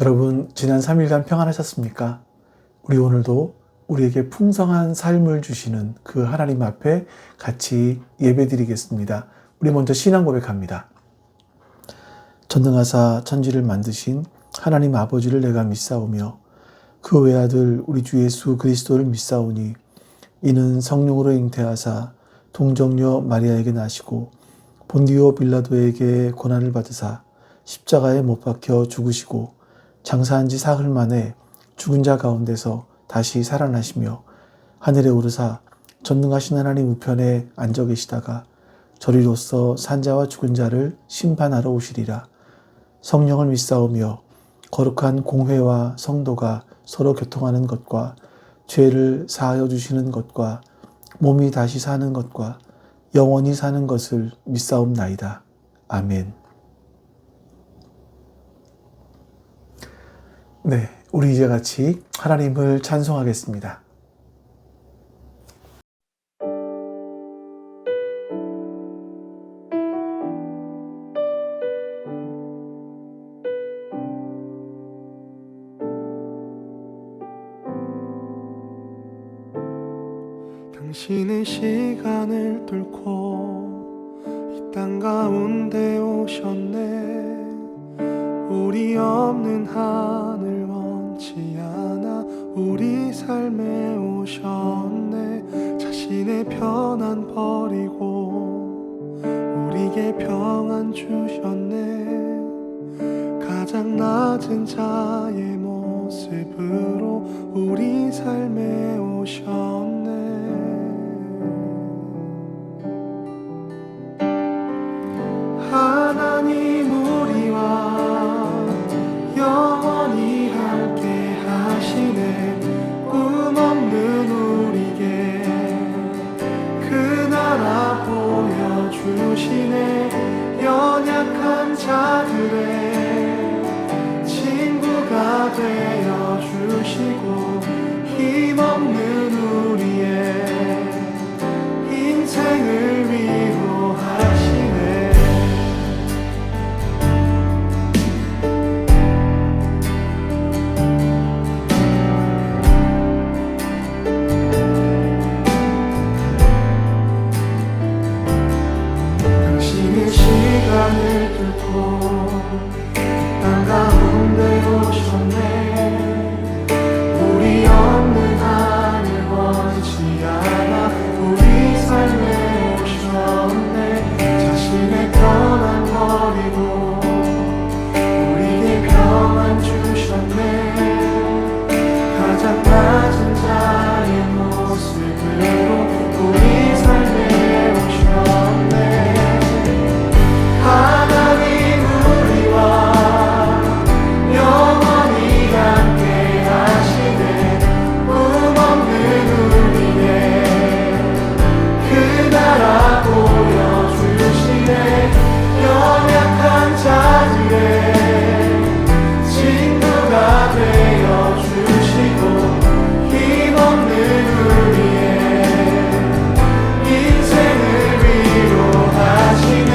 여러분, 지난 3일간 평안하셨습니까? 우리 오늘도 우리에게 풍성한 삶을 주시는 그 하나님 앞에 같이 예배드리겠습니다. 우리 먼저 신앙 고백합니다. 전능하사 천지를 만드신 하나님 아버지를 내가 믿사오며 그 외아들 우리 주 예수 그리스도를 믿사오니 이는 성령으로 잉태하사 동정녀 마리아에게 나시고 본디오 빌라도에게 고난을 받으사 십자가에 못 박혀 죽으시고 장사한 지 사흘 만에 죽은 자 가운데서 다시 살아나시며 하늘에 오르사 전능하신 하나님 우편에 앉아 계시다가 저리로서 산자와 죽은 자를 심판하러 오시리라. 성령을 믿사오며 거룩한 공회와 성도가 서로 교통하는 것과 죄를 사하여 주시는 것과 몸이 다시 사는 것과 영원히 사는 것을 믿사옵나이다. 아멘. 네, 우리 이제 같이 하나님을 찬송하겠습니다. 당신은 시간을 뚫고 이 땅 가운데 오셨네. 우리 없는 하늘 원치 않아 우리 삶에 오셨네. 자신의 편안 버리고 우리에게 평안 주셨네. 가장 낮은 자의 모습으로 우리 삶에 오셨네. 하나님 우리와 영원히 함께 하시네. 꿈 없는 우리에게 그 나라 보여주시네. 연약한 자들의 친구가 되어주시고 힘없는 우리의 인생을 위로하시네. 시간을 뚫고 땅 가운데 오셨네. 우리 없는 하늘 원치 않아 우리 삶에 오셨네. 자신의 편안 버리고 우리에게 평안 주셨네. 가장 낮은 자의 모습으로 우리 삶에 오셨네. 하나님 우리와 영원히 함께 하시네. 꿈 없는 우리의 그 나라 보여주시네. 연약한 자들의 친구가 되어주시고 힘없는 우리의 인생을 위로하시네.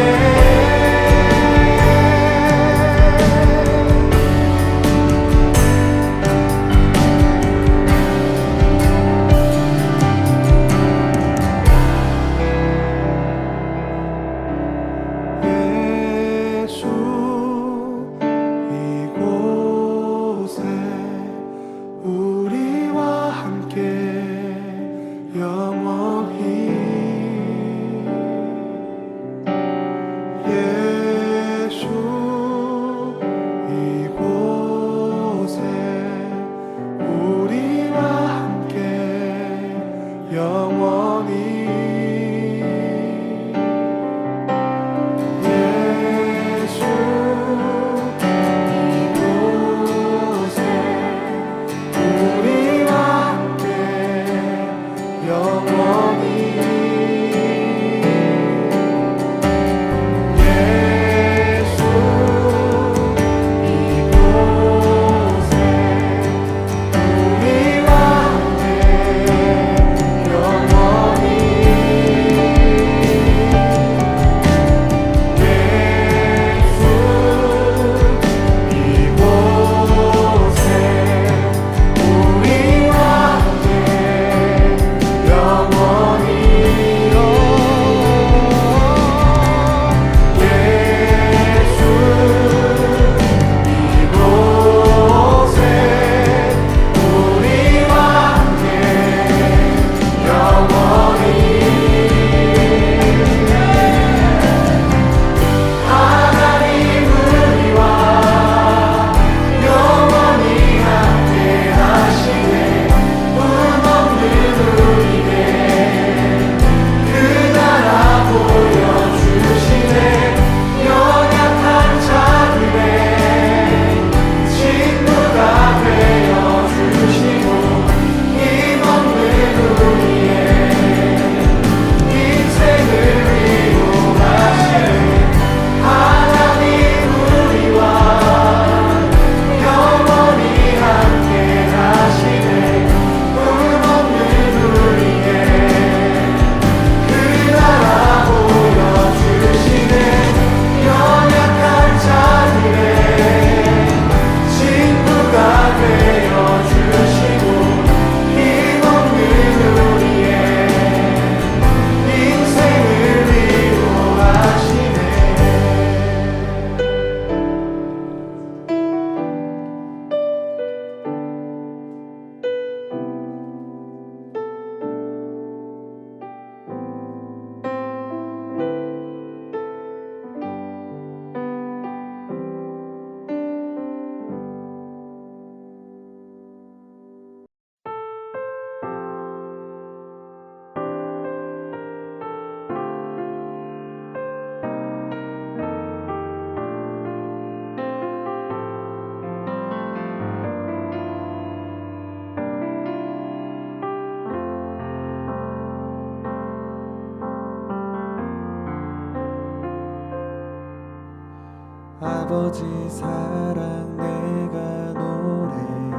아버지 사랑 내가 노래해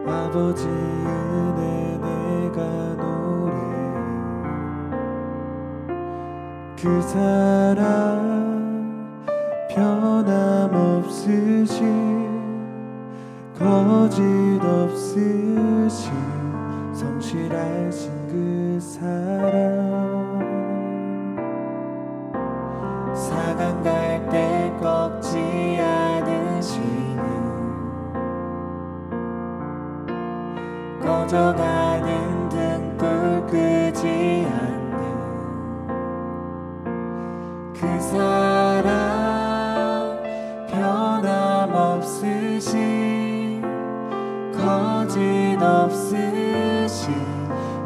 아버지 은혜 내가 노래해 그 사랑 변함없으신 거짓 없으신 성실하신 그 사랑 사강 갈 때 꺾지 않으시는 꺼져가는 등불 끄지 않는 그 사랑 변함없으신 거짓 없으신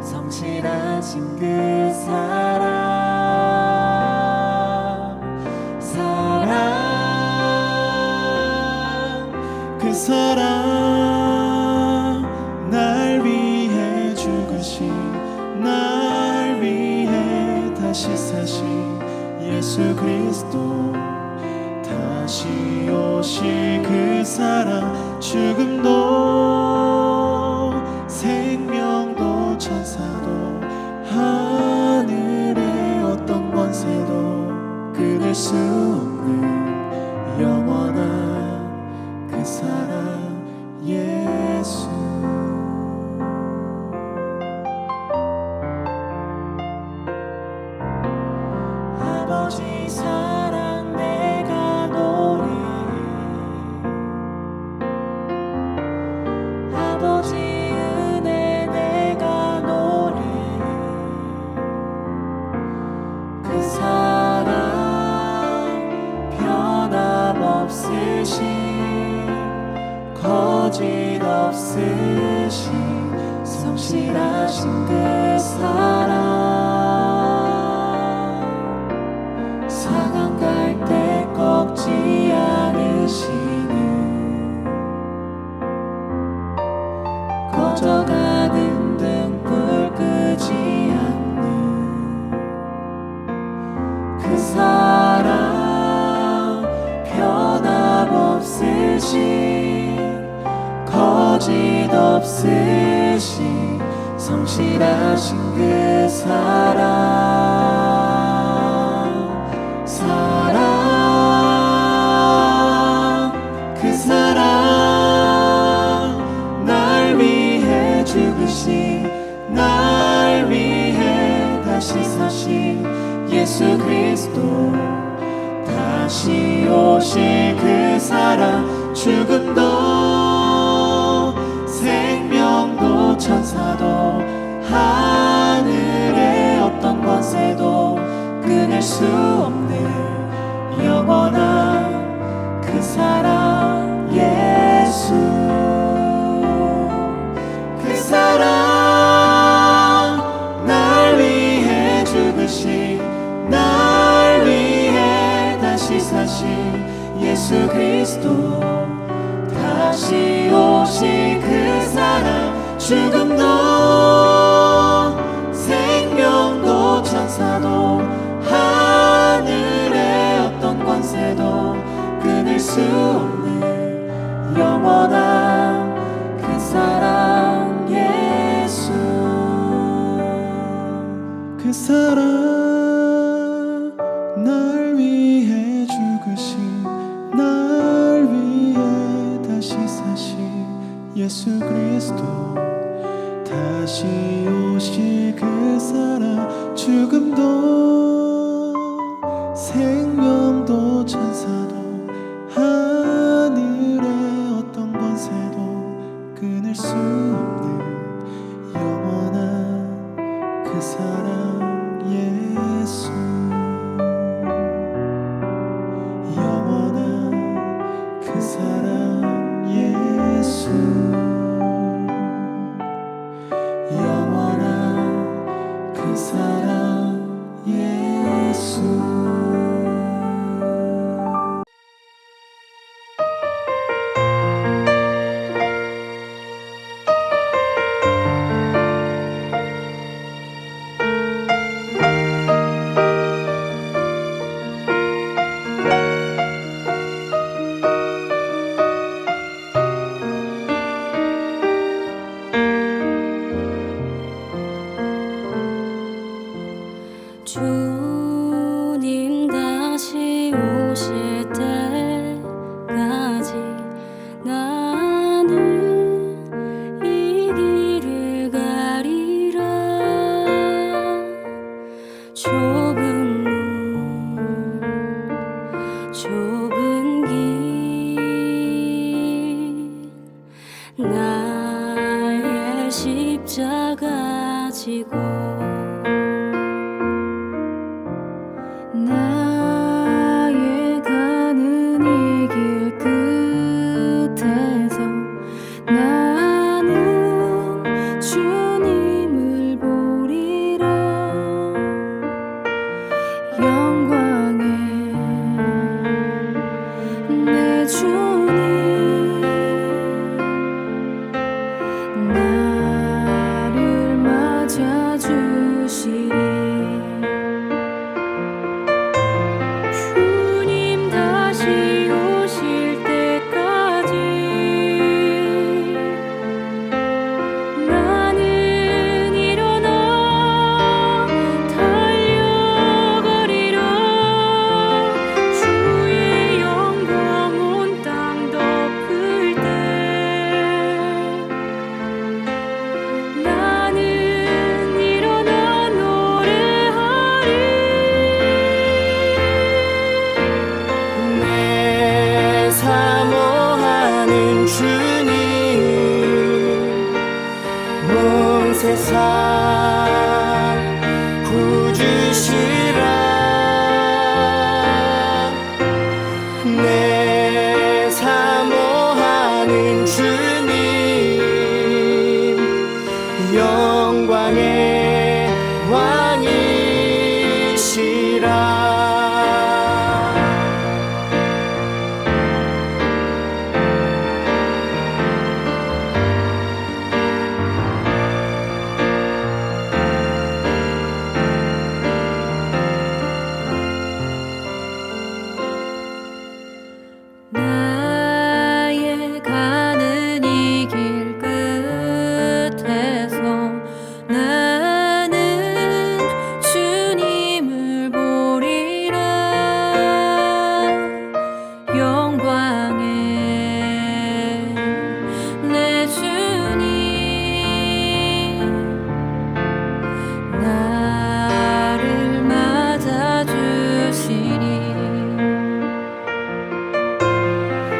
성실하신 그 사랑 그 사랑 날 위해 죽으신 날 위해 다시 사신 예수 그리스도 다시 오실 그 사랑 죽음도 생명도 천사도 하늘의 어떤 권세도 끊을 수 없는 영원한 그 사랑 예수 아버지 사랑 내가 노래해 아버지 은혜 내가 노래해 그 사랑 변함없으신 거짓 없으신 성실하신 그 사랑 사강 갈 때 꺾지 않으시는 꺼져가는 등불 끄지 않는 그 사랑 변함없으신 거짓 없으신 성실하신 그 사랑 그 사랑 날 위해 죽으신 날 위해 다시 사신 예수 그리스도 다시 오실 그 사랑 죽음도 생명도 천사도 하늘의 어떤 권세도 끊을 수 없는 영원한 그 사랑 예수 그 사랑 날 위해 죽으신 날 위해 다시 사신 예수 그리스도 다시 오실 그 사랑 죽음도 생명도 천사도 하늘의 어떤 권세도 끊을 수 없는 영원한 그 사랑 예수 그 사랑 날 위해 죽으신 날 위해 다시 사신 예수 그리스도 다시 오실 그 사랑 죽음도 생명도 천사도 하늘의 어떤 권세도 끊을 수 없는 영원한 그 사랑 예수 영원한 그 사랑 예수 영원한 그 사랑 예수 십자가 지고 나의 가는 이 길 끝에서 나는 주님을 보리라. 영광의 내 주님 나를 맞아주시리. 주님 다시 오실 때까지 나는 일어나 달려가리라. 주의 영광 온 땅 덮을 때 나는 일어나 노래하리. 내 사모하는 주님 온 세상 구주시라. 내 사모하는 주님 영광의 왕이시라. 나의 가는 이 길 끝에서 나는 주님을 보리라. 영광의 내 주님 나를 맞아주시리.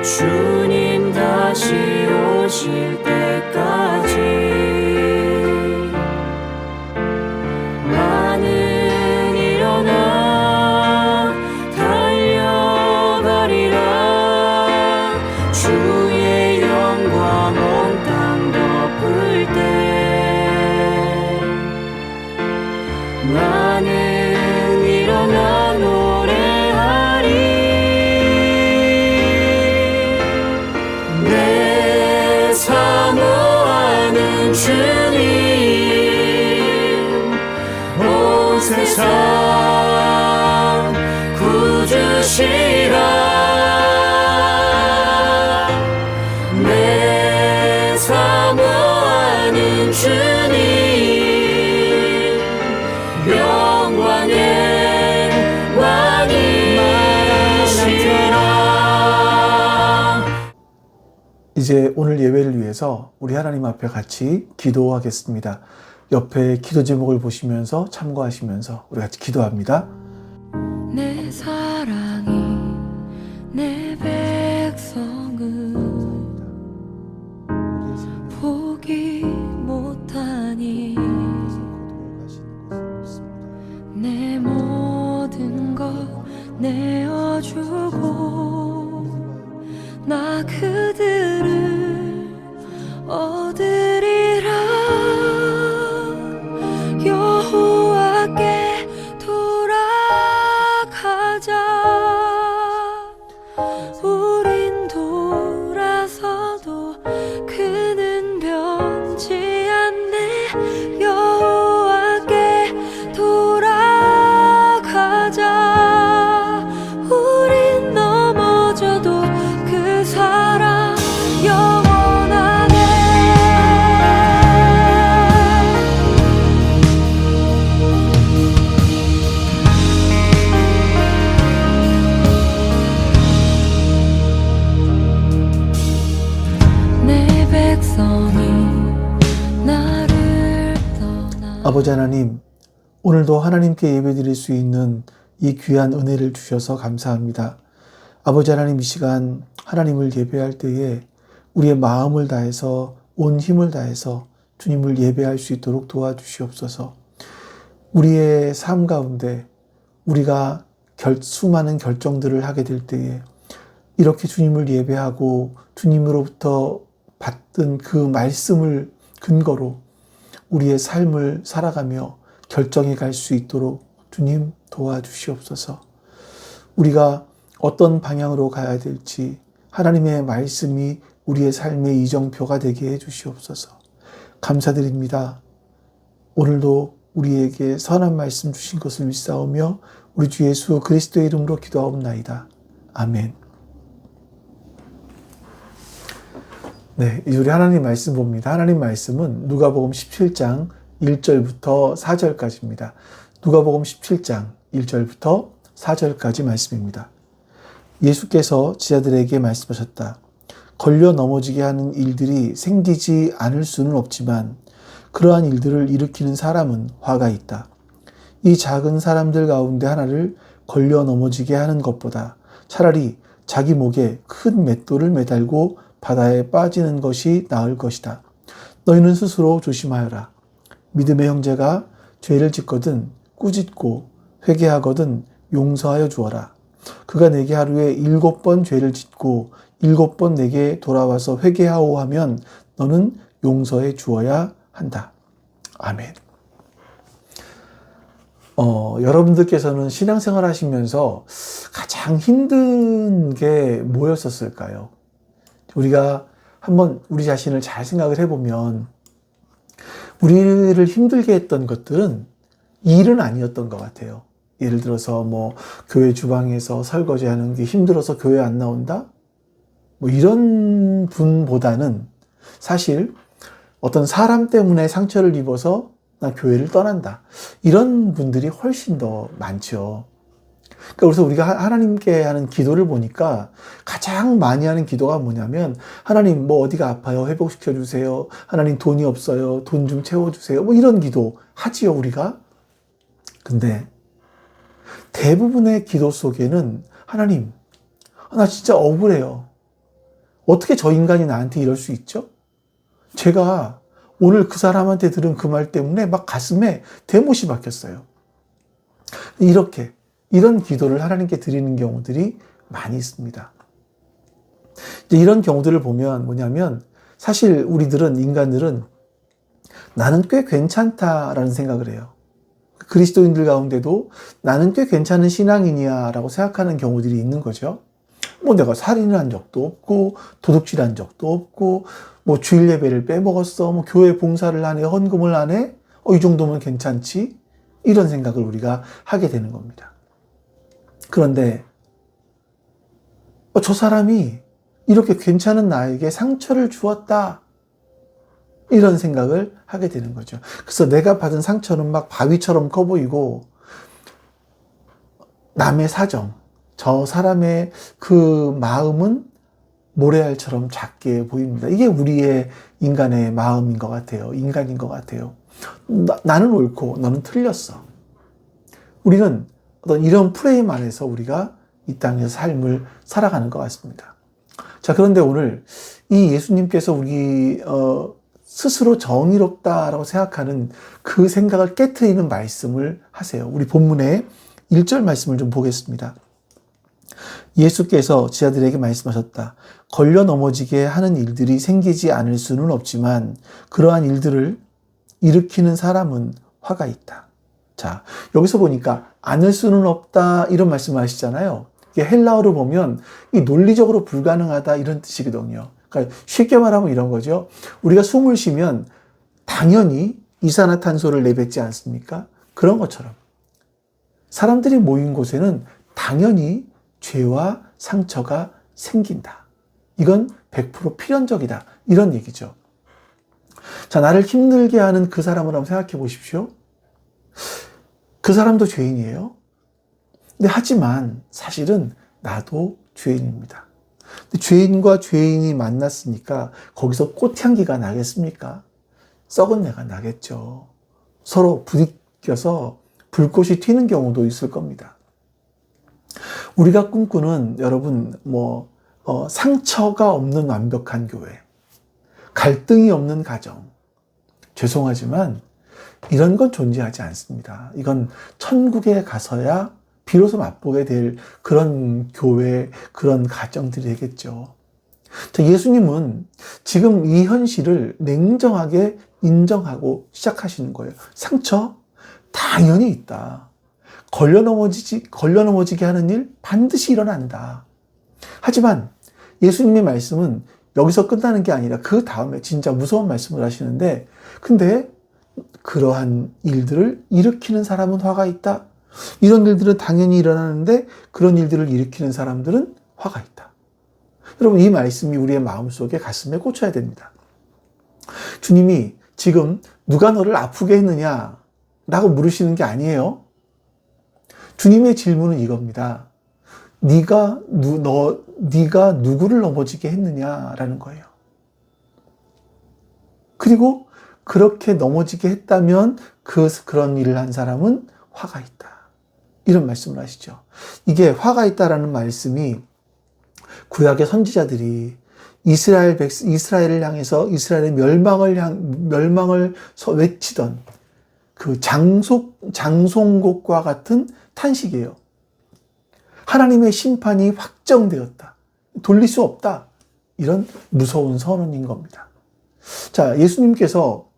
주님 다시 오실 때까지 나는 일어나 달려가리라. 주의 영광 온 땅 덮을 때 나는 일어나 노래하리. 내 사모하는 주님 온 세상 구주시라. 내 사모하는 주님 영광의 왕이시라. 이제 오늘 예배를 위해서 우리 하나님 앞에 같이 기도하겠습니다. 옆에 기도 제목을 보시면서 참고하시면서 우리 같이 기도합니다. 내 사랑이 내 백성을 포기 못하니 내 모든 것 내어주고 나 그들을 얻으리라. 여호와께 돌아가자. 우린 돌아서도 그는 변치 않네. 여호와께 돌아가자. 우린 넘어져도 그 사랑 영원하네. 내 백성이 나를 떠나. 아버지 하나님, 오늘도 하나님께 예배드릴 수 있는 이 귀한 은혜를 주셔서 감사합니다. 아버지 하나님, 이 시간 하나님을 예배할 때에 우리의 마음을 다해서 온 힘을 다해서 주님을 예배할 수 있도록 도와주시옵소서. 우리의 삶 가운데 우리가 수많은 결정들을 하게 될 때에 이렇게 주님을 예배하고 주님으로부터 받던 그 말씀을 근거로 우리의 삶을 살아가며 결정해 갈 수 있도록 주님 도와주시옵소서. 우리가 어떤 방향으로 가야 될지 하나님의 말씀이 우리의 삶의 이정표가 되게 해 주시옵소서. 감사드립니다. 오늘도 우리에게 선한 말씀 주신 것을 믿사오며 우리 주 예수 그리스도의 이름으로 기도하옵나이다. 아멘. 네, 이제 우리 하나님 말씀 봅니다. 하나님 말씀은 누가복음 17장 1절부터 4절까지입니다. 누가복음 17장 1절부터 4절까지 말씀입니다. 예수께서 제자들에게 말씀하셨다. 걸려 넘어지게 하는 일들이 생기지 않을 수는 없지만 그러한 일들을 일으키는 사람은 화가 있다. 이 작은 사람들 가운데 하나를 걸려 넘어지게 하는 것보다 차라리 자기 목에 큰 맷돌을 매달고 바다에 빠지는 것이 나을 것이다. 너희는 스스로 조심하여라. 믿음의 형제가 죄를 짓거든 꾸짖고 회개하거든 용서하여 주어라. 그가 내게 하루에 7번 죄를 짓고 7번 내게 돌아와서 회개하오 하면 너는 용서해 주어야 한다. 아멘. 여러분들께서는 신앙생활 하시면서 가장 힘든 게 뭐였었을까요? 우리가 한번 우리 자신을 잘 생각을 해보면 우리를 힘들게 했던 것들은 일은 아니었던 것 같아요. 예를 들어서 교회 주방에서 설거지하는 게 힘들어서 교회 안 나온다? 이런 분보다는 사실 어떤 사람 때문에 상처를 입어서 나 교회를 떠난다. 이런 분들이 훨씬 더 많죠. 그래서 우리가 하나님께 하는 기도를 보니까 가장 많이 하는 기도가 뭐냐면 하나님 어디가 아파요? 회복시켜 주세요. 하나님 돈이 없어요. 돈 좀 채워주세요. 이런 기도 하지요 우리가. 근데 대부분의 기도 속에는 하나님 나 진짜 억울해요. 어떻게 저 인간이 나한테 이럴 수 있죠? 제가 오늘 그 사람한테 들은 그 말 때문에 막 가슴에 대못이 박혔어요. 이런 기도를 하나님께 드리는 경우들이 많이 있습니다. 이런 경우들을 보면 뭐냐면 사실 인간들은 나는 꽤 괜찮다라는 생각을 해요. 그리스도인들 가운데도 나는 꽤 괜찮은 신앙인이야 라고 생각하는 경우들이 있는 거죠. 내가 살인을 한 적도 없고 도둑질한 적도 없고 주일 예배를 빼먹었어. 교회 봉사를 안 해. 헌금을 안 해. 이 정도면 괜찮지? 이런 생각을 우리가 하게 되는 겁니다. 그런데 저 사람이 이렇게 괜찮은 나에게 상처를 주었다. 이런 생각을 하게 되는 거죠. 그래서 내가 받은 상처는 막 바위처럼 커 보이고 남의 사정, 저 사람의 그 마음은 모래알처럼 작게 보입니다. 이게 우리의 인간의 마음인 것 같아요. 인간인 것 같아요. 나는 옳고 너는 틀렸어. 우리는 어떤 이런 프레임 안에서 우리가 이 땅에서 삶을 살아가는 것 같습니다. 자, 그런데 오늘 이 예수님께서 우리 스스로 정의롭다라고 생각하는 그 생각을 깨트리는 말씀을 하세요. 우리 본문의 1절 말씀을 좀 보겠습니다. 예수께서 제자들에게 말씀하셨다. 걸려 넘어지게 하는 일들이 생기지 않을 수는 없지만 그러한 일들을 일으키는 사람은 화가 있다. 자, 여기서 보니까 않을 수는 없다 이런 말씀을 하시잖아요. 이게 헬라어로 보면 이 논리적으로 불가능하다 이런 뜻이거든요. 그러니까 쉽게 말하면 이런 거죠. 우리가 숨을 쉬면 당연히 이산화탄소를 내뱉지 않습니까? 그런 것처럼 사람들이 모인 곳에는 당연히 죄와 상처가 생긴다. 이건 100% 필연적이다. 이런 얘기죠. 자, 나를 힘들게 하는 그 사람을 한번 생각해 보십시오. 그 사람도 죄인이에요. 근데 하지만 사실은 나도 죄인입니다. 근데 죄인과 죄인이 만났으니까 거기서 꽃향기가 나겠습니까? 썩은 내가 나겠죠. 서로 부딪혀서 불꽃이 튀는 경우도 있을 겁니다. 우리가 꿈꾸는 여러분 상처가 없는 완벽한 교회, 갈등이 없는 가정, 죄송하지만 이런 건 존재하지 않습니다. 이건 천국에 가서야 비로소 맛보게 될 그런 교회, 그런 가정들이 되겠죠. 자, 예수님은 지금 이 현실을 냉정하게 인정하고 시작하시는 거예요. 상처? 당연히 있다. 걸려 넘어지게 하는 일 반드시 일어난다. 하지만 예수님의 말씀은 여기서 끝나는 게 아니라 그 다음에 진짜 무서운 말씀을 하시는데, 근데 그러한 일들을 일으키는 사람은 화가 있다. 이런 일들은 당연히 일어나는데 그런 일들을 일으키는 사람들은 화가 있다. 여러분, 이 말씀이 우리의 마음속에 가슴에 꽂혀야 됩니다. 주님이 지금 누가 너를 아프게 했느냐 라고 물으시는 게 아니에요. 주님의 질문은 이겁니다. 네가 누구를 넘어지게 했느냐라는 거예요. 그리고 그렇게 넘어지게 했다면 그런 일을 한 사람은 화가 있다. 이런 말씀을 하시죠. 이게 화가 있다라는 말씀이 구약의 선지자들이 이스라엘을 향해서 이스라엘의 멸망을 외치던 그 장송곡과 같은 탄식이에요. 하나님의 심판이 확정되었다. 돌릴 수 없다. 이런 무서운 선언인 겁니다. 자, 예수님께서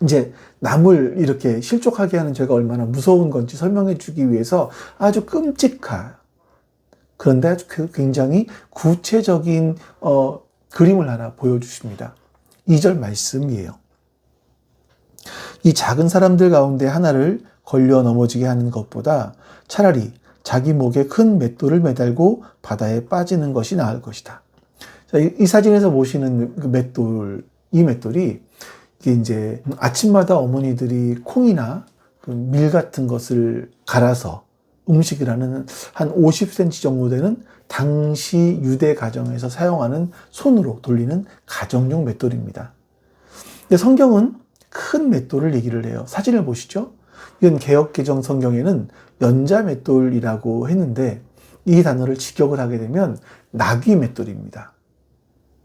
이제 남을 이렇게 실족하게 하는 죄가 얼마나 무서운 건지 설명해 주기 위해서 아주 끔찍한, 그런데 아주 굉장히 구체적인 그림을 하나 보여주십니다. 2절 말씀이에요. 이 작은 사람들 가운데 하나를 걸려 넘어지게 하는 것보다 차라리 자기 목에 큰 맷돌을 매달고 바다에 빠지는 것이 나을 것이다. 자, 이 사진에서 보시는 그 맷돌, 이 맷돌이 이게 이제 아침마다 어머니들이 콩이나 그 밀 같은 것을 갈아서 음식을 하는 한 50cm 정도 되는 당시 유대 가정에서 사용하는 손으로 돌리는 가정용 맷돌입니다. 근데 성경은 큰 맷돌을 얘기를 해요. 사진을 보시죠. 이건 개역개정 성경에는 연자 맷돌이라고 했는데 이 단어를 직역을 하게 되면 나귀 맷돌입니다.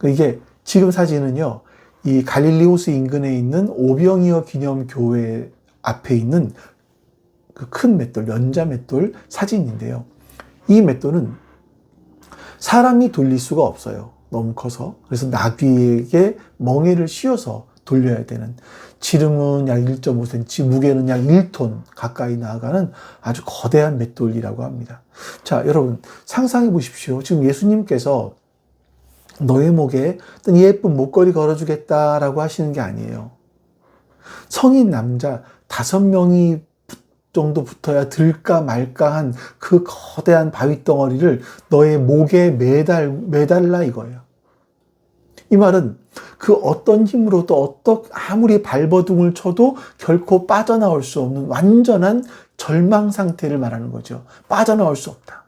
이게 지금 사진은요, 이 갈릴리 호수 인근에 있는 오병이어 기념교회 앞에 있는 그 큰 맷돌, 연자 맷돌 사진인데요. 이 맷돌은 사람이 돌릴 수가 없어요. 너무 커서. 그래서 나귀에게 멍에를 씌워서 돌려야 되는, 지름은 약 1.5cm, 무게는 약 1톤 가까이 나아가는 아주 거대한 맷돌이라고 합니다. 자, 여러분 상상해 보십시오. 지금 예수님께서 너의 목에 어떤 예쁜 목걸이 걸어주겠다라고 하시는 게 아니에요. 성인 남자 5명이 정도 붙어야 들까 말까 한 그 거대한 바위 덩어리를 너의 목에 매달라 이거예요. 이 말은 그 어떤 힘으로도 아무리 발버둥을 쳐도 결코 빠져나올 수 없는 완전한 절망 상태를 말하는 거죠. 빠져나올 수 없다.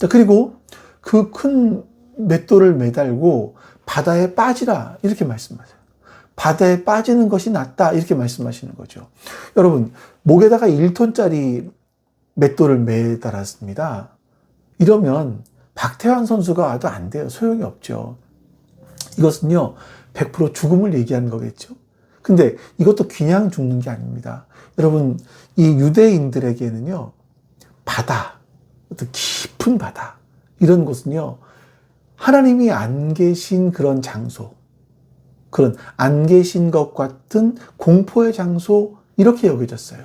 그리고 그 큰 맷돌을 매달고 바다에 빠지라 이렇게 말씀하세요. 바다에 빠지는 것이 낫다 이렇게 말씀하시는 거죠. 여러분, 목에다가 1톤짜리 맷돌을 매달았습니다. 이러면 박태환 선수가 와도 안 돼요. 소용이 없죠. 이것은요 100% 죽음을 얘기하는 거겠죠. 근데 이것도 그냥 죽는 게 아닙니다. 여러분, 이 유대인들에게는요 바다, 어떤 깊은 바다, 이런 곳은요 하나님이 안 계신 그런 장소, 그런 안 계신 것 같은 공포의 장소, 이렇게 여겨졌어요.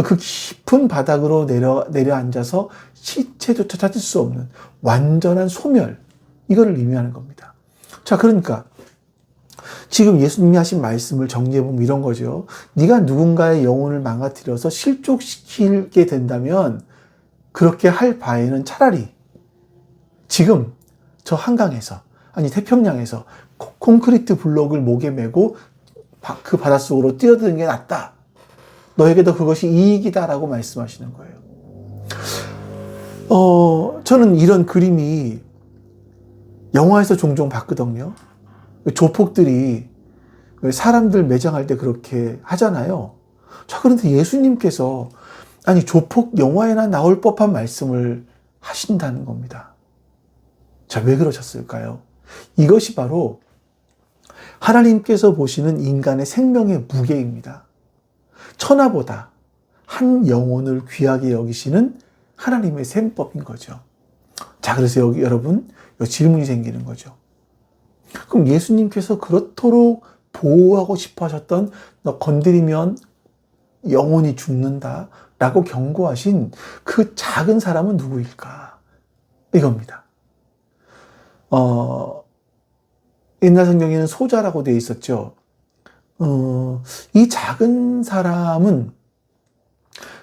그 깊은 바닥으로 내려앉아서 시체조차 찾을 수 없는 완전한 소멸, 이거를 의미하는 겁니다. 자, 그러니까 지금 예수님이 하신 말씀을 정리해보면 이런 거죠. 네가 누군가의 영혼을 망가뜨려서 실족시키게 된다면 그렇게 할 바에는 차라리 지금 저 한강에서, 아니 태평양에서 콘크리트 블록을 목에 메고 그 바닷속으로 뛰어드는 게 낫다. 너에게도 그것이 이익이다라고 말씀하시는 거예요. 저는 이런 그림이 영화에서 종종 봤거든요. 조폭들이 사람들 매장할 때 그렇게 하잖아요. 자, 그런데 예수님께서 아니 조폭 영화에나 나올 법한 말씀을 하신다는 겁니다. 자, 왜 그러셨을까요? 이것이 바로 하나님께서 보시는 인간의 생명의 무게입니다. 천하보다 한 영혼을 귀하게 여기시는 하나님의 셈법인 거죠. 자, 그래서 여기 여러분, 질문이 생기는 거죠. 그럼 예수님께서 그렇도록 보호하고 싶어 하셨던 너 건드리면 영혼이 죽는다 라고 경고하신 그 작은 사람은 누구일까? 이겁니다. 옛날 성경에는 소자라고 되어 있었죠. 이 작은 사람은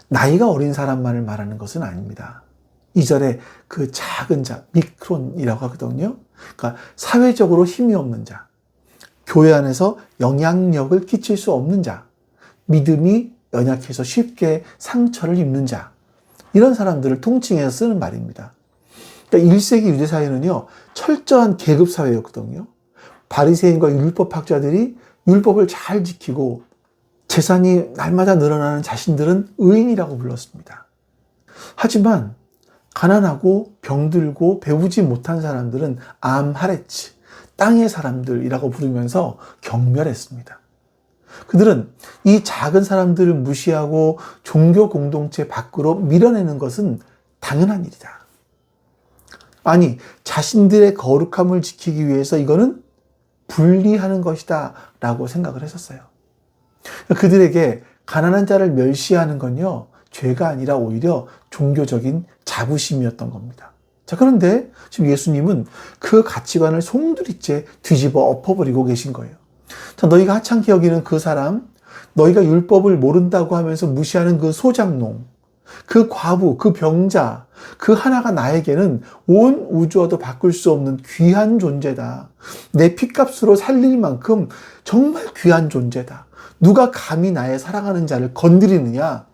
나이가 어린 사람만을 말하는 것은 아닙니다. 2절에 그 작은 자, 미크론이라고 하거든요. 그러니까 사회적으로 힘이 없는 자, 교회 안에서 영향력을 끼칠 수 없는 자, 믿음이 연약해서 쉽게 상처를 입는 자, 이런 사람들을 통칭해서 쓰는 말입니다. 그러니까 1세기 유대 사회는요, 철저한 계급 사회였거든요. 바리새인과 율법학자들이 율법을 잘 지키고 재산이 날마다 늘어나는 자신들은 의인이라고 불렀습니다. 하지만 가난하고 병들고 배우지 못한 사람들은 암하레츠, 땅의 사람들이라고 부르면서 경멸했습니다. 그들은 이 작은 사람들을 무시하고 종교 공동체 밖으로 밀어내는 것은 당연한 일이다. 아니, 자신들의 거룩함을 지키기 위해서 이거는 분리하는 것이다 라고 생각을 했었어요. 그들에게 가난한 자를 멸시하는 건요, 죄가 아니라 오히려 종교적인 자부심이었던 겁니다. 자, 그런데 지금 예수님은 그 가치관을 송두리째 뒤집어 엎어버리고 계신 거예요. 자, 너희가 하찮게 여기는 그 사람, 너희가 율법을 모른다고 하면서 무시하는 그 소장농, 그 과부, 그 병자, 그 하나가 나에게는 온 우주와도 바꿀 수 없는 귀한 존재다. 내 핏값으로 살릴 만큼 정말 귀한 존재다. 누가 감히 나의 사랑하는 자를 건드리느냐?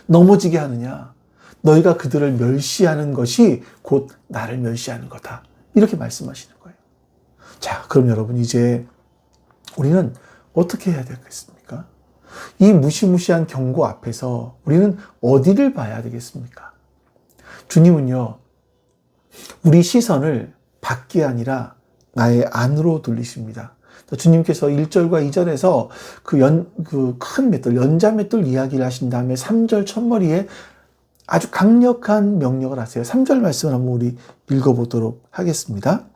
넘어지게 하느냐? 너희가 그들을 멸시하는 것이 곧 나를 멸시하는 거다. 이렇게 말씀하시는 거예요. 자, 그럼 여러분 이제 우리는 어떻게 해야 되겠습니까? 이 무시무시한 경고 앞에서 우리는 어디를 봐야 되겠습니까? 주님은요, 우리 시선을 밖이 아니라 나의 안으로 돌리십니다. 주님께서 1절과 2절에서 그 큰 맷돌, 연자 맷돌 이야기를 하신 다음에 3절 첫머리에 아주 강력한 명령을 하세요. 3절 말씀을 한번 우리 읽어보도록 하겠습니다.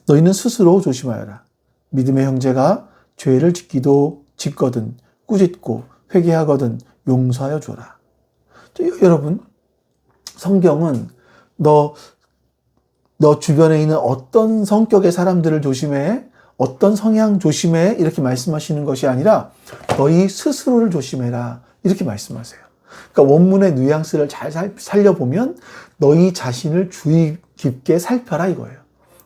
너희는 스스로 조심하여라. 믿음의 형제가 죄를 짓거든 꾸짖고 회개하거든 용서하여 줘라. 여러분, 성경은 너 주변에 있는 어떤 성격의 사람들을 조심해, 어떤 성향 조심해 이렇게 말씀하시는 것이 아니라 너희 스스로를 조심해라 이렇게 말씀하세요. 그러니까 원문의 뉘앙스를 잘 살려보면 너희 자신을 주의 깊게 살펴라 이거예요.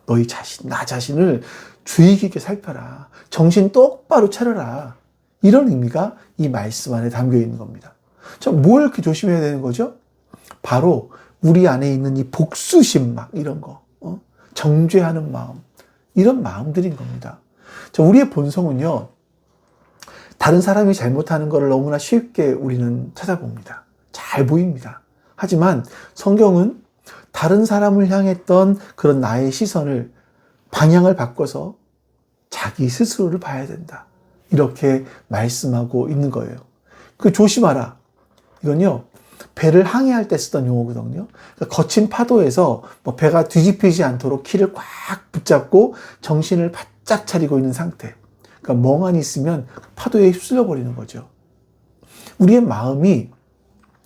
너희 자신, 나 자신을 주의 깊게 살펴라. 정신 똑바로 차려라. 이런 의미가 이 말씀 안에 담겨 있는 겁니다. 자, 뭘 이렇게 조심해야 되는 거죠? 바로 우리 안에 있는 이 복수심 막 이런 거, 정죄하는 마음, 이런 마음들인 겁니다. 자, 우리의 본성은요, 다른 사람이 잘못하는 것을 너무나 쉽게 우리는 찾아봅니다. 잘 보입니다. 하지만 성경은 다른 사람을 향했던 그런 나의 시선을 방향을 바꿔서 자기 스스로를 봐야 된다. 이렇게 말씀하고 있는 거예요. 그 조심하라. 이건요, 배를 항해할 때 쓰던 용어거든요. 그러니까 거친 파도에서 배가 뒤집히지 않도록 키를 꽉 붙잡고 정신을 바짝 차리고 있는 상태. 그러니까 멍하니 있으면 파도에 휩쓸려 버리는 거죠. 우리의 마음이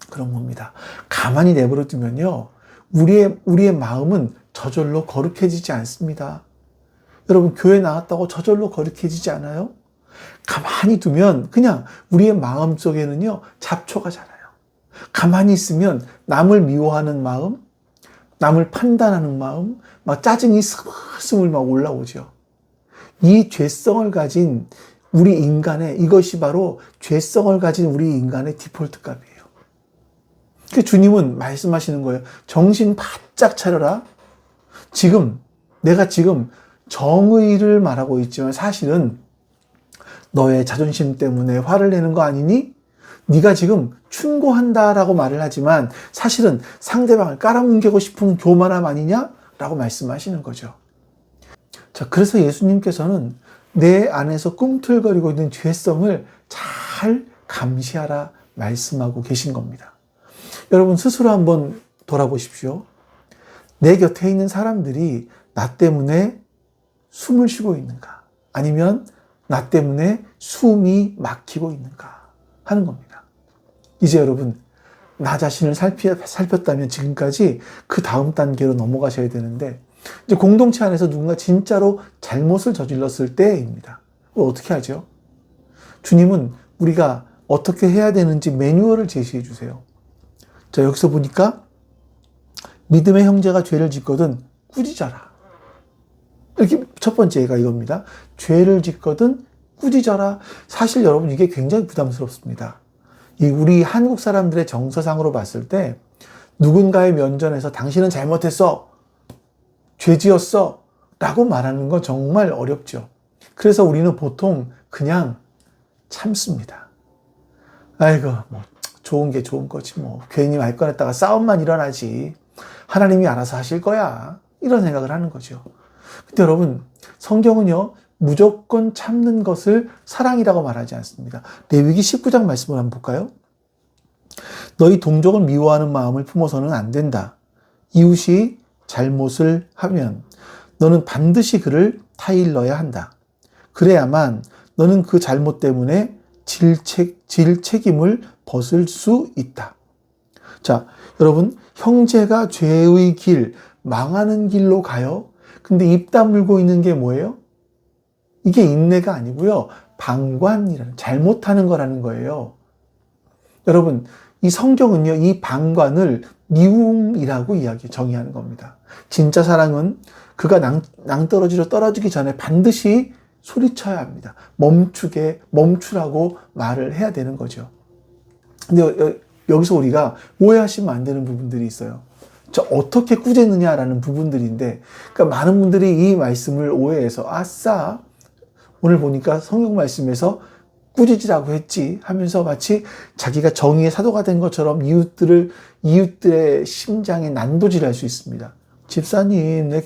그런 겁니다. 가만히 내버려 두면요, 우리의 마음은 저절로 거룩해지지 않습니다. 여러분, 교회 나왔다고 저절로 거룩해지지 않아요? 가만히 두면 그냥 우리의 마음 속에는요, 잡초가 자라요. 가만히 있으면 남을 미워하는 마음, 남을 판단하는 마음, 막 짜증이 스물스물 막 올라오죠. 이 죄성을 가진 우리 인간의, 이것이 바로 죄성을 가진 우리 인간의 디폴트 값이에요. 그 주님은 말씀하시는 거예요. 정신 바짝 차려라. 내가 지금 정의를 말하고 있지만 사실은 너의 자존심 때문에 화를 내는 거 아니니? 네가 지금 충고한다라고 말을 하지만 사실은 상대방을 깔아뭉개고 싶은 교만함 아니냐라고 말씀하시는 거죠. 자, 그래서 예수님께서는 내 안에서 꿈틀거리고 있는 죄성을 잘 감시하라 말씀하고 계신 겁니다. 여러분 스스로 한번 돌아보십시오. 내 곁에 있는 사람들이 나 때문에 숨을 쉬고 있는가? 아니면 나 때문에 숨이 막히고 있는가? 하는 겁니다. 이제 여러분, 나 자신을 살폈다면 지금까지 그 다음 단계로 넘어가셔야 되는데, 이제 공동체 안에서 누군가 진짜로 잘못을 저질렀을 때입니다. 어떻게 하죠? 주님은 우리가 어떻게 해야 되는지 매뉴얼을 제시해 주세요. 자, 여기서 보니까 믿음의 형제가 죄를 짓거든 꾸짖어라. 이렇게 첫 번째가 이겁니다. 죄를 짓거든 꾸짖어라. 사실 여러분 이게 굉장히 부담스럽습니다. 우리 한국 사람들의 정서상으로 봤을 때 누군가의 면전에서 당신은 잘못했어, 죄 지었어 라고 말하는 건 정말 어렵죠. 그래서 우리는 보통 그냥 참습니다. 아이고 뭐 좋은 게 좋은 거지 뭐, 괜히 말 꺼냈다가 싸움만 일어나지, 하나님이 알아서 하실 거야, 이런 생각을 하는 거죠. 근데 여러분 성경은요 무조건 참는 것을 사랑이라고 말하지 않습니다. 레위기 19장 말씀을 한번 볼까요? 너희 동족을 미워하는 마음을 품어서는 안 된다. 이웃이 잘못을 하면 너는 반드시 그를 타일러야 한다. 그래야만 너는 그 잘못 때문에 질 책임을 벗을 수 있다. 자, 여러분 형제가 죄의 길, 망하는 길로 가요. 근데 입 다물고 있는 게 뭐예요? 이게 인내가 아니고요, 방관이라는, 잘못하는 거라는 거예요. 여러분 이 성경은요 이 방관을 미움이라고 정의하는 겁니다. 진짜 사랑은 그가 낭떠러지로 떨어지기 전에 반드시 소리쳐야 합니다. 멈추라고 말을 해야 되는 거죠. 근데 여기서 우리가 오해하시면 안 되는 부분들이 있어요. 저 어떻게 꾸짖느냐라는 부분들인데, 그러니까 많은 분들이 이 말씀을 오해해서 아싸 오늘 보니까 성경 말씀에서 꾸짖으라고 했지 하면서 마치 자기가 정의의 사도가 된 것처럼 이웃들의 심장에 난도질할 수 있습니다. 집사님, 내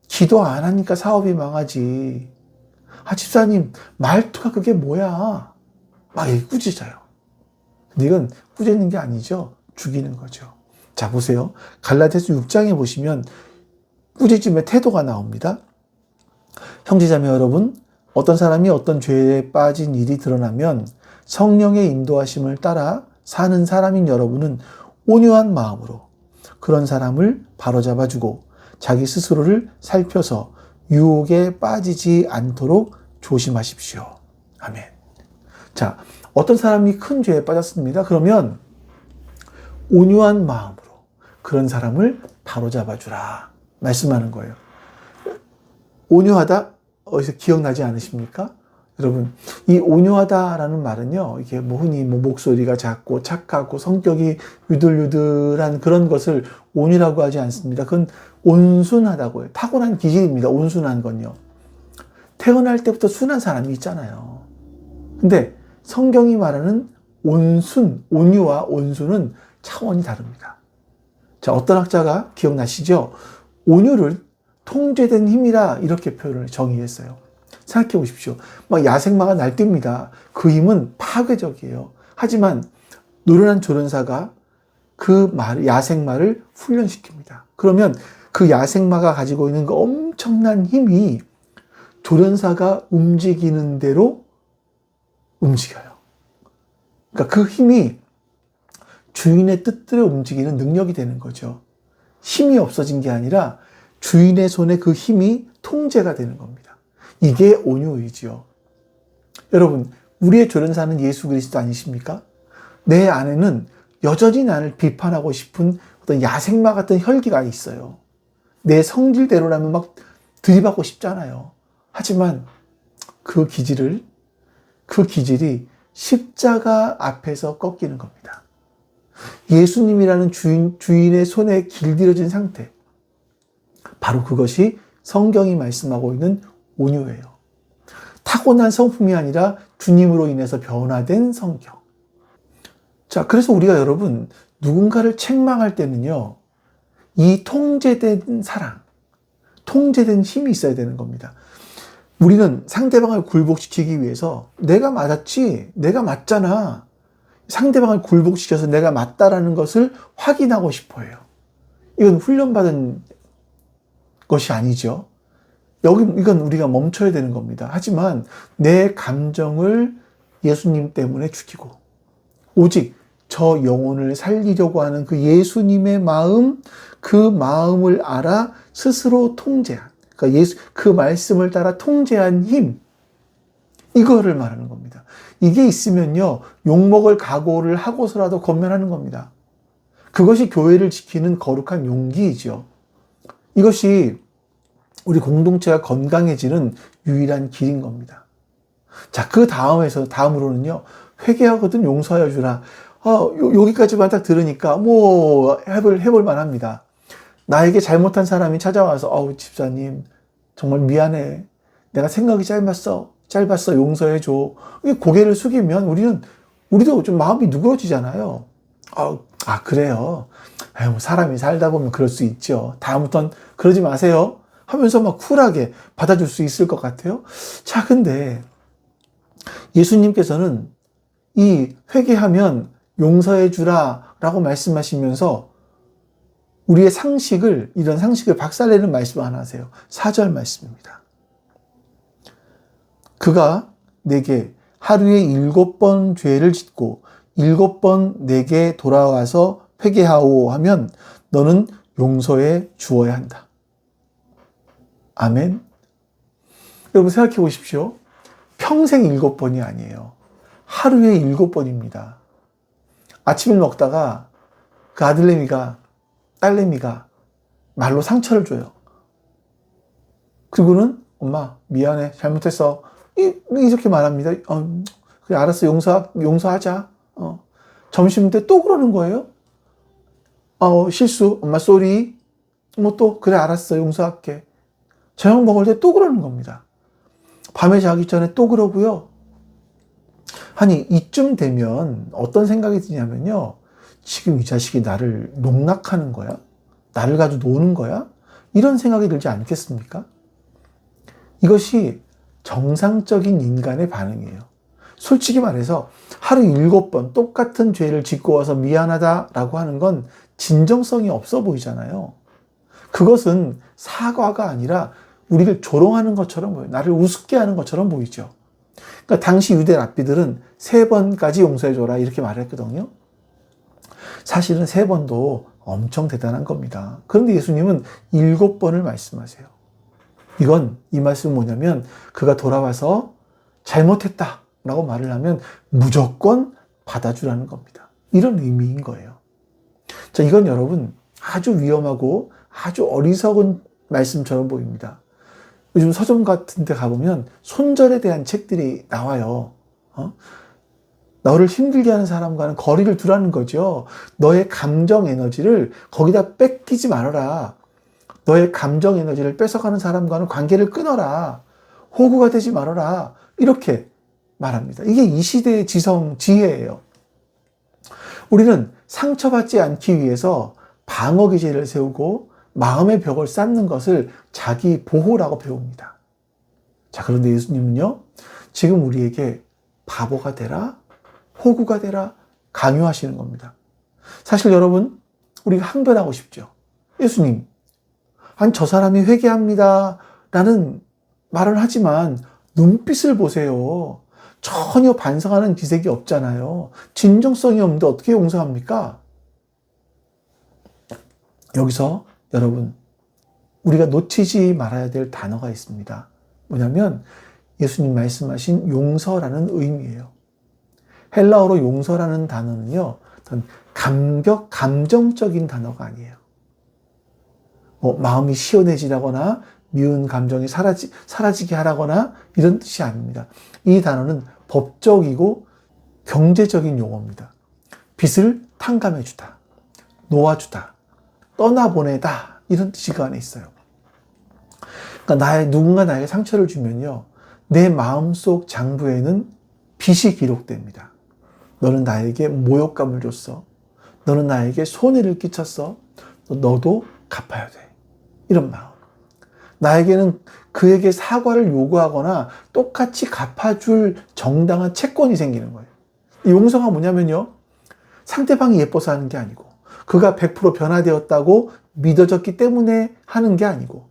기도 안 하니까 사업이 망하지. 아, 집사님, 말투가 그게 뭐야? 막 이렇게 꾸짖어요. 근데 이건 꾸짖는 게 아니죠. 죽이는 거죠. 자, 보세요. 갈라디아서 6장에 보시면 꾸짖음의 태도가 나옵니다. 형제자매 여러분, 어떤 사람이 어떤 죄에 빠진 일이 드러나면 성령의 인도하심을 따라 사는 사람인 여러분은 온유한 마음으로 그런 사람을 바로잡아주고 자기 스스로를 살펴서 유혹에 빠지지 않도록 조심하십시오. 아멘. 자, 어떤 사람이 큰 죄에 빠졌습니다. 그러면 온유한 마음으로 그런 사람을 바로잡아주라 말씀하는 거예요. 온유하다? 어디서 기억나지 않으십니까? 여러분, 이 온유하다라는 말은요, 이게 흔히 목소리가 작고 착하고 성격이 유들유들한 그런 것을 온유라고 하지 않습니다. 그건 온순하다고 해요. 타고난 기질입니다. 온순한 건요. 태어날 때부터 순한 사람이 있잖아요. 근데 성경이 말하는 온유와 온순은 차원이 다릅니다. 자, 어떤 학자가 기억나시죠? 온유를 통제된 힘이라 이렇게 표현을 정의했어요. 생각해 보십시오. 야생마가 날뜁니다. 그 힘은 파괴적이에요. 하지만 노련한 조련사가 그 야생마를 훈련시킵니다. 그러면 그 야생마가 가지고 있는 그 엄청난 힘이 조련사가 움직이는 대로 움직여요. 그러니까 그 힘이 주인의 뜻대로 움직이는 능력이 되는 거죠. 힘이 없어진 게 아니라 주인의 손에 그 힘이 통제가 되는 겁니다. 이게 온유이지요. 여러분, 우리의 조련사는 예수 그리스도 아니십니까? 내 안에는 여전히 나를 비판하고 싶은 어떤 야생마 같은 혈기가 있어요. 내 성질대로라면 막 들이받고 싶잖아요. 하지만 그 기질이 십자가 앞에서 꺾이는 겁니다. 예수님이라는 주인의 손에 길들여진 상태, 바로 그것이 성경이 말씀하고 있는 온유예요. 타고난 성품이 아니라 주님으로 인해서 변화된 성경. 자, 그래서 우리가 여러분 누군가를 책망할 때는요, 이 통제된 사랑, 통제된 힘이 있어야 되는 겁니다. 우리는 상대방을 굴복시키기 위해서 내가 맞았지, 내가 맞잖아. 상대방을 굴복시켜서 내가 맞다라는 것을 확인하고 싶어 해요. 이건 훈련받은 것이 아니죠. 이건 우리가 멈춰야 되는 겁니다. 하지만 내 감정을 예수님 때문에 죽이고 오직 저 영혼을 살리려고 하는 그 예수님의 마음, 그 마음을 알아 스스로 통제한, 그러니까 그 말씀을 따라 통제한 힘, 이거를 말하는 겁니다. 이게 있으면요, 욕먹을 각오를 하고서라도 건면하는 겁니다. 그것이 교회를 지키는 거룩한 용기이죠. 이것이 우리 공동체가 건강해지는 유일한 길인 겁니다. 자, 그 다음으로는요, 회개하거든 용서하여 주라. 여기까지만 딱 들으니까 뭐 해볼 만합니다. 나에게 잘못한 사람이 찾아와서 집사님 정말 미안해. 내가 생각이 짧았어. 용서해 줘. 고개를 숙이면 우리도 좀 마음이 누그러지잖아요. 그래요. 뭐 사람이 살다 보면 그럴 수 있죠. 다음부턴 그러지 마세요. 하면서 막 쿨하게 받아줄 수 있을 것 같아요. 자, 근데 예수님께서는 이 회개하면 용서해 주라 라고 말씀하시면서 우리의 이런 상식을 박살내는 말씀 하나 하세요. 4절 말씀입니다. 그가 내게 하루에 7번 죄를 짓고 7번 내게 돌아와서 회개하오 하면 너는 용서해 주어야 한다. 아멘. 여러분 생각해 보십시오. 평생 7번이 아니에요. 하루에 7번입니다. 아침을 먹다가 그 딸내미가 말로 상처를 줘요. 그리고는 엄마 미안해 잘못했어 이렇게 말합니다. 그래 알았어 용서하자. 점심 때 또 그러는 거예요. 실수 엄마 쏘리. 뭐 또 그래 알았어 용서할게. 저녁 먹을 때 또 그러는 겁니다. 밤에 자기 전에 또 그러고요. 아니 이쯤 되면 어떤 생각이 드냐면요. 지금 이 자식이 나를 농락하는 거야? 나를 가지고 노는 거야? 이런 생각이 들지 않겠습니까? 이것이 정상적인 인간의 반응이에요. 솔직히 말해서 하루 7번 똑같은 죄를 짓고 와서 미안하다라고 하는 건 진정성이 없어 보이잖아요. 그것은 사과가 아니라 우리를 조롱하는 것처럼 보여요. 나를 우습게 하는 것처럼 보이죠. 그러니까 당시 유대 랍비들은 3번까지 용서해줘라 이렇게 말했거든요. 사실은 3번도 엄청 대단한 겁니다. 그런데 예수님은 7번을 말씀하세요. 이 말씀은 뭐냐면 그가 돌아와서 잘못했다 라고 말을 하면 무조건 받아주라는 겁니다. 이런 의미인 거예요. 자, 이건 여러분 아주 위험하고 아주 어리석은 말씀처럼 보입니다. 요즘 서점 같은 데 가보면 손절에 대한 책들이 나와요. 너를 힘들게 하는 사람과는 거리를 두라는 거죠. 너의 감정 에너지를 거기다 뺏기지 말아라. 너의 감정 에너지를 뺏어가는 사람과는 관계를 끊어라. 호구가 되지 말아라. 이렇게 말합니다. 이게 이 시대의 지혜예요. 우리는 상처받지 않기 위해서 방어 기제를 세우고 마음의 벽을 쌓는 것을 자기 보호라고 배웁니다. 자, 그런데 예수님은요, 지금 우리에게 바보가 되라, 호구가 되라 강요하시는 겁니다. 사실 여러분, 우리가 항변하고 싶죠. 예수님, 아니 저 사람이 회개합니다 라는 말을 하지만 눈빛을 보세요. 전혀 반성하는 기색이 없잖아요. 진정성이 없는데 어떻게 용서합니까? 여기서 여러분, 우리가 놓치지 말아야 될 단어가 있습니다. 뭐냐면 예수님 말씀하신 용서라는 의미예요. 헬라어로 용서라는 단어는요, 어떤 감정적인 단어가 아니에요. 마음이 시원해지라거나 미운 감정이 사라지게 하라거나 이런 뜻이 아닙니다. 이 단어는 법적이고 경제적인 용어입니다. 빚을 탕감해주다, 놓아주다, 떠나보내다 이런 뜻이 그 안에 있어요. 그러니까 누군가 나에게 상처를 주면요, 내 마음속 장부에는 빚이 기록됩니다. 너는 나에게 모욕감을 줬어. 너는 나에게 손해를 끼쳤어. 너도 갚아야 돼. 이런 마음. 나에게는 그에게 사과를 요구하거나 똑같이 갚아줄 정당한 채권이 생기는 거예요. 용서가 뭐냐면요, 상대방이 예뻐서 하는 게 아니고, 그가 100% 변화되었다고 믿어졌기 때문에 하는 게 아니고,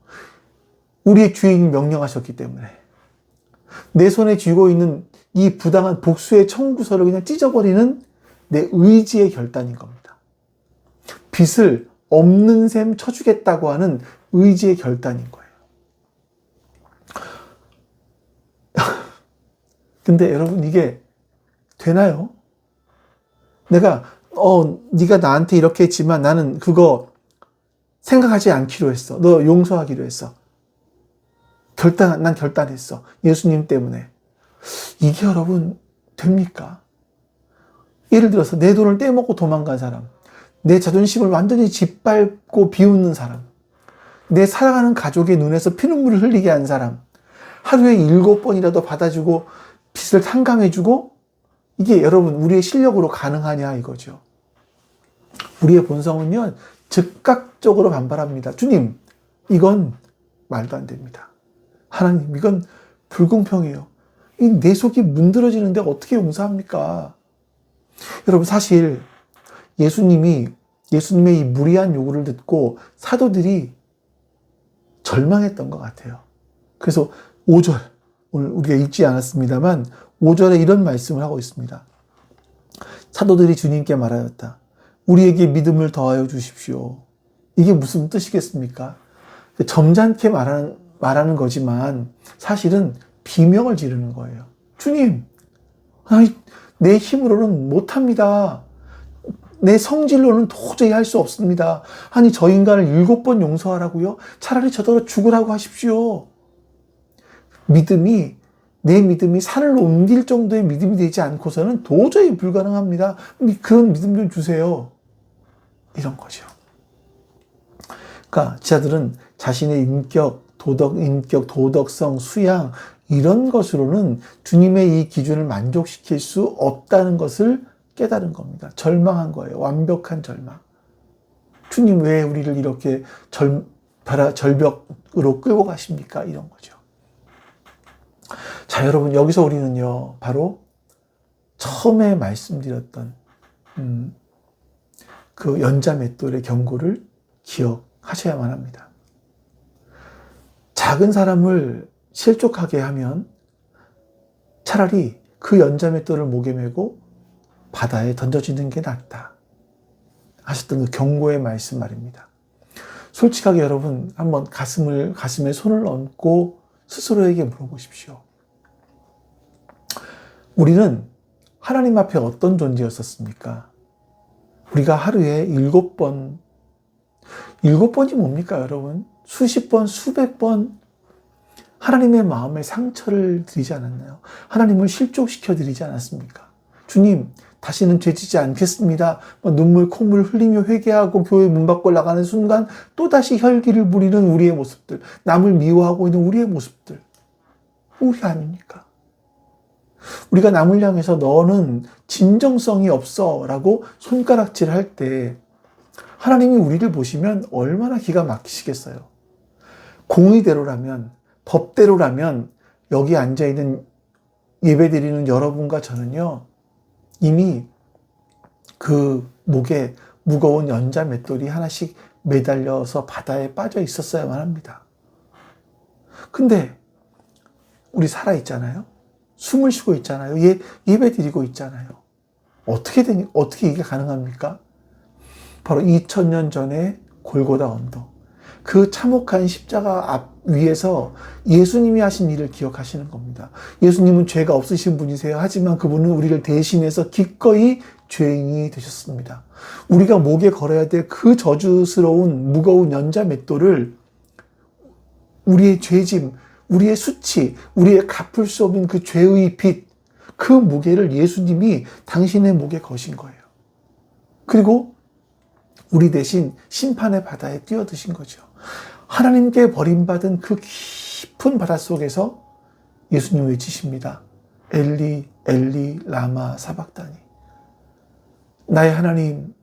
우리의 주인이 명령하셨기 때문에, 내 손에 쥐고 있는 이 부당한 복수의 청구서를 그냥 찢어버리는 내 의지의 결단인 겁니다. 빚을 없는 셈 쳐주겠다고 하는 의지의 결단인 거예요. 근데 여러분, 이게 되나요? 내가 네가 나한테 이렇게 했지만 나는 그거 생각하지 않기로 했어. 너 용서하기로 했어. 난 결단했어. 예수님 때문에. 이게 여러분 됩니까? 예를 들어서 내 돈을 떼먹고 도망간 사람, 내 자존심을 완전히 짓밟고 비웃는 사람, 내 사랑하는 가족의 눈에서 피눈물을 흘리게 한 사람, 하루에 7번이라도 받아주고 빚을 탕감해주고, 이게 여러분 우리의 실력으로 가능하냐 이거죠. 우리의 본성은요, 즉각적으로 반발합니다. 주님, 이건 말도 안 됩니다. 하나님, 이건 불공평해요. 내 속이 문드러지는데 어떻게 용서합니까? 여러분, 사실 예수님의 이 무리한 요구를 듣고 사도들이 절망했던 것 같아요. 그래서 5절, 오늘 우리가 읽지 않았습니다만 5절에 이런 말씀을 하고 있습니다. 사도들이 주님께 말하였다. 우리에게 믿음을 더하여 주십시오. 이게 무슨 뜻이겠습니까? 점잖게 말하는 거지만 사실은 비명을 지르는 거예요. 주님, 내 힘으로는 못합니다. 내 성질로는 도저히 할 수 없습니다. 아니, 저 인간을 7번 용서하라고요? 차라리 저더러 죽으라고 하십시오. 내 믿음이 산을 옮길 정도의 믿음이 되지 않고서는 도저히 불가능합니다. 그런 믿음 좀 주세요. 이런 거죠. 그러니까 지자들은 자신의 인격, 도덕성, 수양, 이런 것으로는 주님의 이 기준을 만족시킬 수 없다는 것을 깨달은 겁니다. 절망한 거예요. 완벽한 절망. 주님, 왜 우리를 이렇게 절벽으로 끌고 가십니까? 이런 거죠. 자, 여러분, 여기서 우리는요, 바로 처음에 말씀드렸던 그 연자맷돌의 경고를 기억하셔야만 합니다. 작은 사람을 실족하게 하면 차라리 그 연자맷돌을 목에 메고 바다에 던져지는 게 낫다 하셨던 그 경고의 말씀 말입니다. 솔직하게 여러분, 한번 가슴에 손을 얹고 스스로에게 물어보십시오. 우리는 하나님 앞에 어떤 존재였었습니까? 우리가 하루에 7번이 뭡니까, 여러분? 수십 번, 수백 번 하나님의 마음에 상처를 드리지 않았나요? 하나님을 실족시켜 드리지 않았습니까? 주님, 다시는 죄지지 않겠습니다. 눈물, 콧물 흘리며 회개하고 교회 문 밖을 나가는 순간 또다시 혈기를 부리는 우리의 모습들, 남을 미워하고 있는 우리의 모습들, 우리 아닙니까? 우리가 남을 향해서 너는 진정성이 없어 라고 손가락질을 할 때 하나님이 우리를 보시면 얼마나 기가 막히시겠어요. 공의대로라면, 법대로라면 여기 앉아있는 예배드리는 여러분과 저는요, 이미 그 목에 무거운 연자 맷돌이 하나씩 매달려서 바다에 빠져 있었어야만 합니다. 근데 우리 살아있잖아요. 숨을 쉬고 있잖아요. 예배 드리고 있잖아요. 어떻게 이게 가능합니까? 바로 2000년 전에 골고다 언덕, 그 참혹한 십자가 앞 위에서 예수님이 하신 일을 기억하시는 겁니다. 예수님은 죄가 없으신 분이세요. 하지만 그분은 우리를 대신해서 기꺼이 죄인이 되셨습니다. 우리가 목에 걸어야 될 그 저주스러운 무거운 연자 맷돌을 우리의 죄짐, 우리의 수치, 우리의 갚을 수 없는 그 죄의 빚, 그 무게를 예수님이 당신의 목에 거신 거예요. 그리고 우리 대신 심판의 바다에 뛰어드신 거죠. 하나님께 버림받은 그 깊은 바닷속에서 예수님 외치십니다. 엘리, 엘리, 라마, 사박다니. 나의 하나님,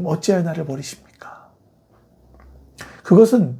어찌하여 나를 버리십니까? 그것은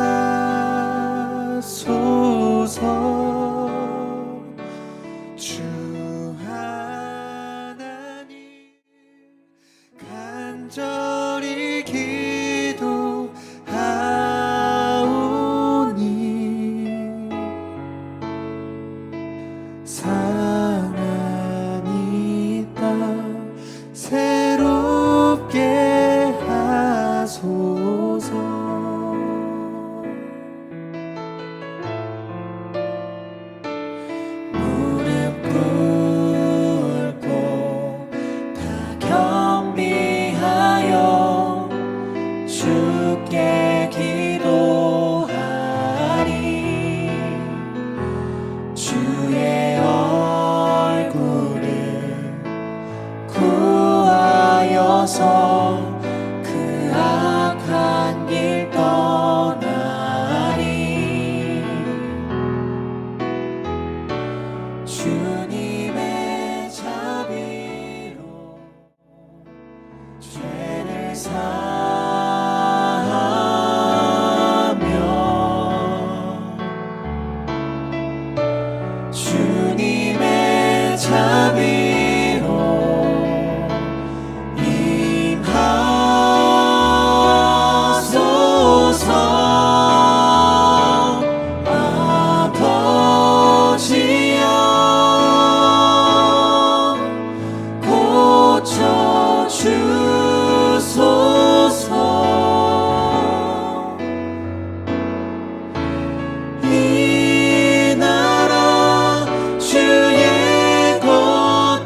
주소서. 그 악한 길 떠나리. 주님의 자비로 죄를 사하며 주님의 자비로 임하소서. 아버지여 고쳐 주소서. 이 나라 주의 것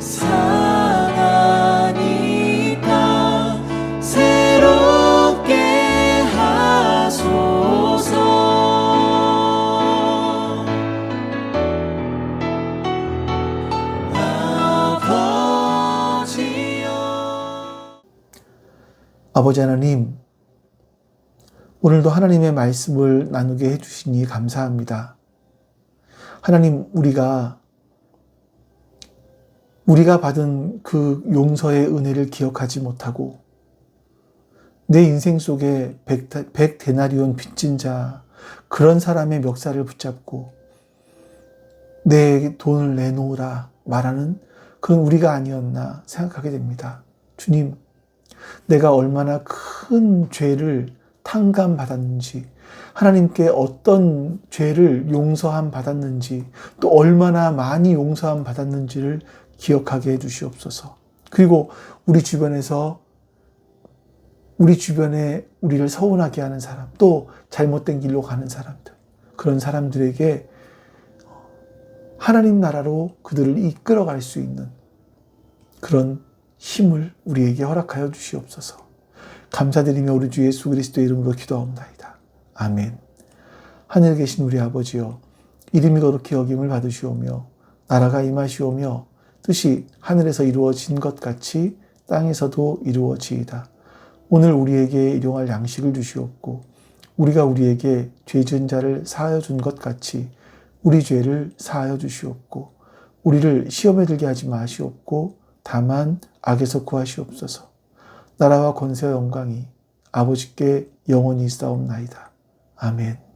상하니까 새롭게 하소서. 아버지 하나님, 오늘도 하나님의 말씀을 나누게 해주시니 감사합니다. 하나님, 우리가 받은 그 용서의 은혜를 기억하지 못하고 내 인생 속에 100데나리온 빚진 자, 그런 사람의 멱살을 붙잡고 내 돈을 내놓으라 말하는 그런 우리가 아니었나 생각하게 됩니다. 주님, 내가 얼마나 큰 죄를 탕감받았는지, 하나님께 어떤 죄를 용서함 받았는지, 또 얼마나 많이 용서함 받았는지를 기억하게 해주시옵소서. 그리고 우리 주변에 우리를 서운하게 하는 사람, 또 잘못된 길로 가는 사람들, 그런 사람들에게 하나님 나라로 그들을 이끌어갈 수 있는 그런 힘을 우리에게 허락하여 주시옵소서. 감사드리며 우리 주 예수 그리스도의 이름으로 기도하옵나이다. 아멘. 하늘에 계신 우리 아버지여, 이름이 거룩히 여김을 받으시오며 나라가 임하시오며 뜻이 하늘에서 이루어진 것 같이 땅에서도 이루어지이다. 오늘 우리에게 일용할 양식을 주시옵고 우리가 우리에게 죄 지은 자를 사하여 준 것 같이 우리 죄를 사하여 주시옵고 우리를 시험에 들게 하지 마시옵고 다만 악에서 구하시옵소서. 나라와 권세와 영광이 아버지께 영원히 있사옵나이다. 아멘.